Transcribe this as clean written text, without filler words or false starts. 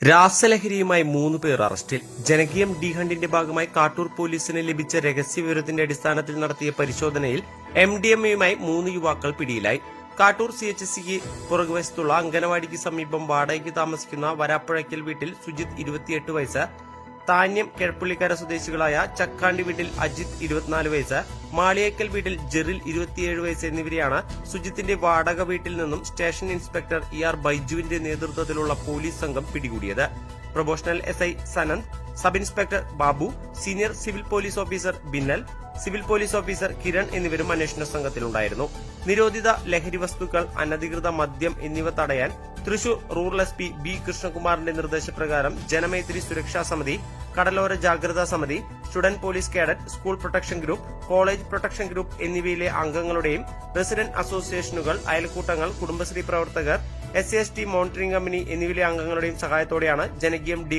രാസലഹരിയുമായി 3 പേർ അറസ്റ്റിൽ. ജനകീയം ഡി ഹണ്ടിന്റെ ഭാഗമായി കാട്ടൂർ പോലീസിന് ലഭിച്ച രഹസ്യവിവരത്തിന്റെ അടിസ്ഥാനത്തിൽ നടത്തിയ പരിശോധനയിൽ MDMAയുമായി 3 യുവാക്കൾ പിടിയിലായി. കാട്ടൂർ CHSക്ക് പുറകുവശത്തുള്ള അങ്കനവാടിക്ക് സമീപം വാടകയ്ക്ക് താമസിക്കുന്ന വരാപ്പുഴയ്ക്കൽ വീട്ടിൽ സുജിത് 28 വയസ്സ്, താന്യം കിഴപ്പുള്ളിക്കര സ്വദേശികളായ ചക്കാണ്ടി വീട്ടിൽ അജിത് 24 വയസ്സ്, മാളിയേക്കൽ വീട്ടിൽ ജെറിൽ 27 വയസ്സ് എന്നിവരെയാണ് സുജിത്തിന്റെ വാടക വീട്ടിൽ നിന്നും സ്റ്റേഷൻ ഇൻസ്പെക്ടർ ER ബൈജുവിന്റെ നേതൃത്വത്തിലുള്ള പോലീസ് സംഘം പിടികൂടിയത്. Probational SI Sanand, sub inspector Babu, senior civil police officer Binnal, civil police officer Kiran എന്നിവരും അന്വേഷണ സംഘത്തിലുണ്ടായിരുന്നു. നിരോധിത ലഹരി വസ്തുക്കൾ, അനധികൃത മദ്യം എന്നിവ തടയാൻ തൃശൂർ റൂറൽ SP B കൃഷ്ണകുമാറിന്റെ നിർദ്ദേശപ്രകാരം ജനമൈത്രി സുരക്ഷാ സമിതി, കടലോര ജാഗ്രതാ സമിതി, student police cadet, school protection group, college protection group എന്നിവയിലെ അംഗങ്ങളുടെയും റെസിഡന്റ് അസോസിയേഷനുകൾ, അയൽക്കൂട്ടങ്ങൾ, കുടുംബശ്രീ പ്രവർത്തകർ, SCST മോണിറ്ററിംഗ് കമ്പനി എന്നിവയിലെ അംഗങ്ങളുടെയും സഹായത്തോടെയാണ് ജനകീയം ഡി